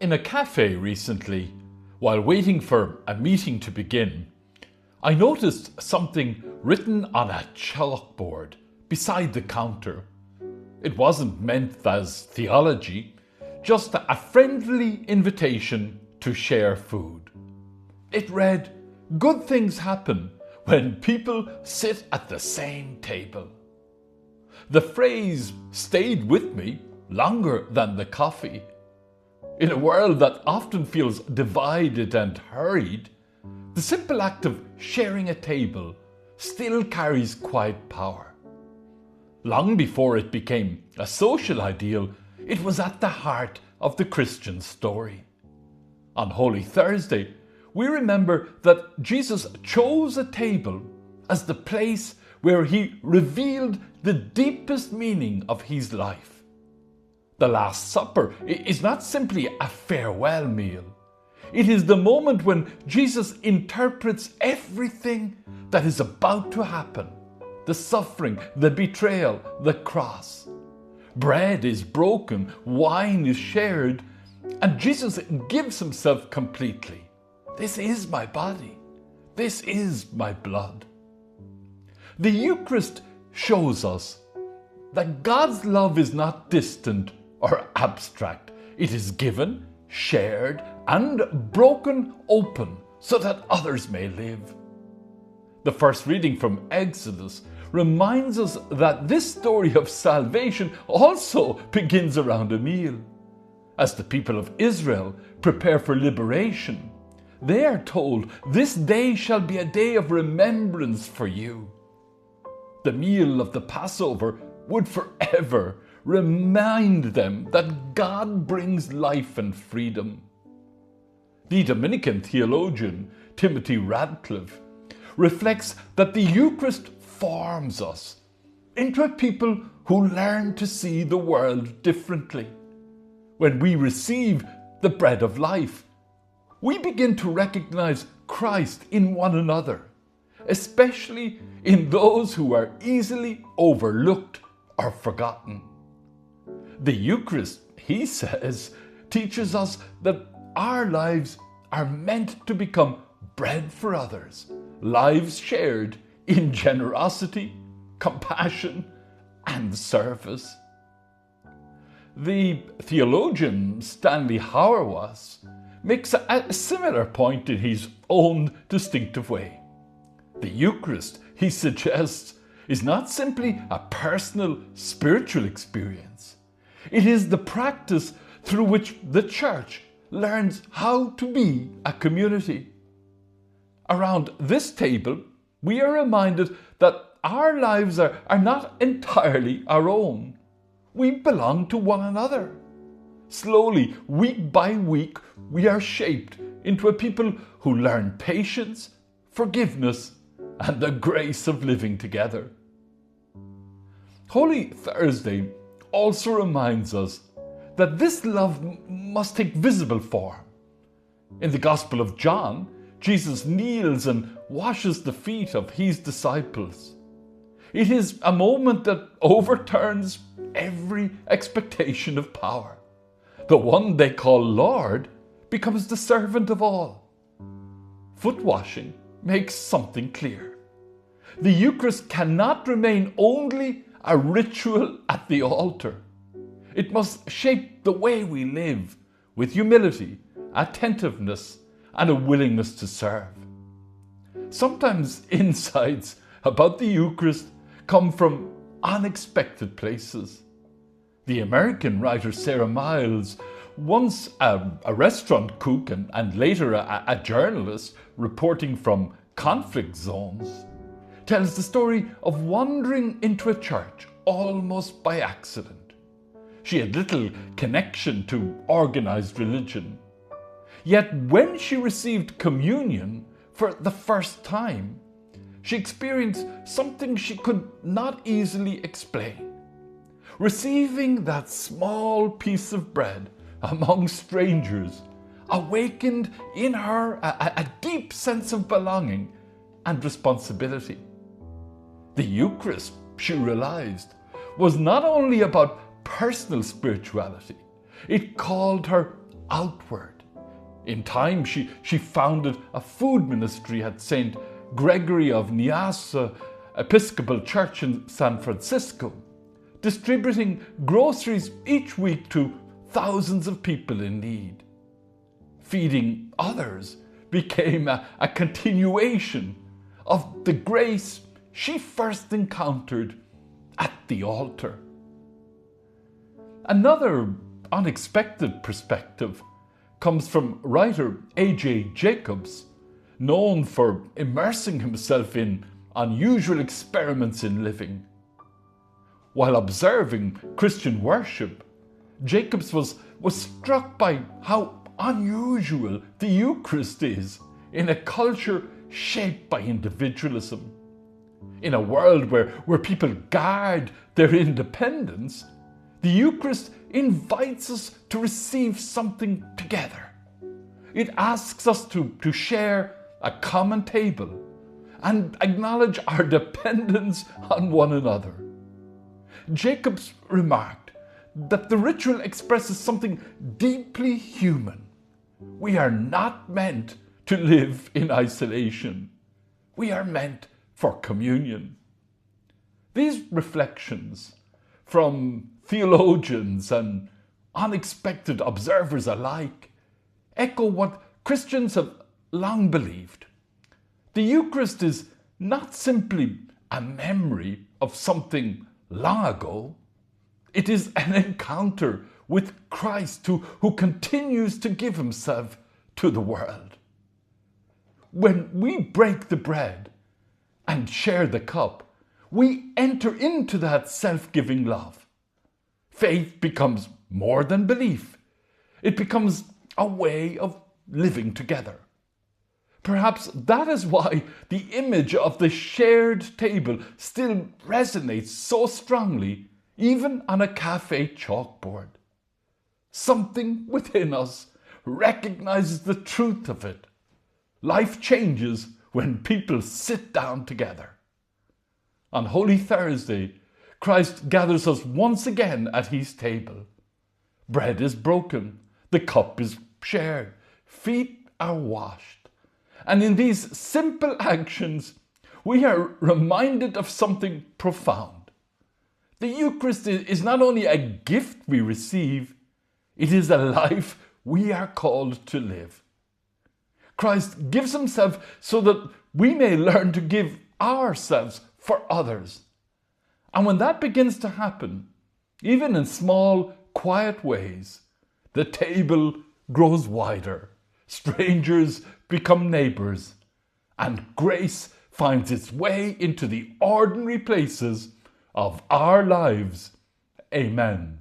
in a cafe recently, while waiting for a meeting to begin, I noticed something written on a chalkboard beside the counter. It wasn't meant as theology, just a friendly invitation to share food. It read, "Good things happen when people sit at the same table." The phrase stayed with me longer than the coffee. In a world that often feels divided and hurried, the simple act of sharing a table still carries quiet power. Long before it became a social ideal, it was at the heart of the Christian story. On Holy Thursday, we remember that Jesus chose a table as the place where he revealed the deepest meaning of his life. The Last Supper is not simply a farewell meal. It is the moment when Jesus interprets everything that is about to happen: the suffering, the betrayal, the cross. Bread is broken, wine is shared, and Jesus gives himself completely. "This is my body. This is my blood." The Eucharist shows us that God's love is not distant or abstract. It is given, shared, and broken open so that others may live. The first reading from Exodus reminds us that this story of salvation also begins around a meal. As the people of Israel prepare for liberation, they are told, "This day shall be a day of remembrance for you." The meal of the Passover would forever remind them that God brings life and freedom. The Dominican theologian Timothy Radcliffe reflects that the Eucharist forms us into a people who learn to see the world differently. When we receive the bread of life, we begin to recognize Christ in one another, especially in those who are easily overlooked or forgotten. The Eucharist, he says, teaches us that our lives are meant to become bread for others, lives shared in generosity, compassion, and service. The theologian Stanley Hauerwas makes a similar point in his own distinctive way. The Eucharist, he suggests, is not simply a personal spiritual experience. It is the practice through which the Church learns how to be a community. Around this table, we are reminded that our lives are not entirely our own. We belong to one another. Slowly, week by week, we are shaped into a people who learn patience, forgiveness, and the grace of living together. Holy Thursday also reminds us that this love must take visible form. In the Gospel of John, Jesus kneels and washes the feet of his disciples. It is a moment that overturns every expectation of power. The one they call Lord becomes the servant of all. Foot washing makes something clear. The Eucharist cannot remain only a ritual at the altar. It must shape the way we live with humility, attentiveness, and a willingness to serve. Sometimes insights about the Eucharist come from unexpected places. The American writer Sarah Miles, once a restaurant cook and later a journalist reporting from conflict zones, tells the story of wandering into a church almost by accident. She had little connection to organized religion. Yet when she received communion for the first time, she experienced something she could not easily explain. Receiving that small piece of bread among strangers awakened in her a deep sense of belonging and responsibility. The Eucharist, she realized, was not only about personal spirituality. It called her outward. In time, she founded a food ministry at St. Gregory of Nyassa Episcopal Church in San Francisco, distributing groceries each week to thousands of people in need. Feeding others became a continuation of the grace she first encountered at the altar. Another unexpected perspective comes from writer A.J. Jacobs, known for immersing himself in unusual experiments in living. While observing Christian worship, Jacobs was struck by how unusual the Eucharist is in a culture shaped by individualism. In a world where people guard their independence, the Eucharist invites us to receive something together. It asks us to share a common table and acknowledge our dependence on one another. Jacobs remarked that the ritual expresses something deeply human. We are not meant to live in isolation. We are meant for communion. These reflections from theologians and unexpected observers alike echo what Christians have long believed. The Eucharist is not simply a memory of something long ago. It is an encounter with Christ who continues to give himself to the world. When we break the bread and share the cup, we enter into that self-giving love. Faith becomes more than belief. It becomes a way of living together. Perhaps that is why the image of the shared table still resonates so strongly, even on a cafe chalkboard. Something within us recognizes the truth of it. Life changes when people sit down together. On Holy Thursday, Christ gathers us once again at his table. Bread is broken, the cup is shared, feet are washed. And in these simple actions, we are reminded of something profound. The Eucharist is not only a gift we receive, it is a life we are called to live. Christ gives himself so that we may learn to give ourselves for others. And when that begins to happen, even in small, quiet ways, the table grows wider, strangers become neighbors, and grace finds its way into the ordinary places of our lives. Amen.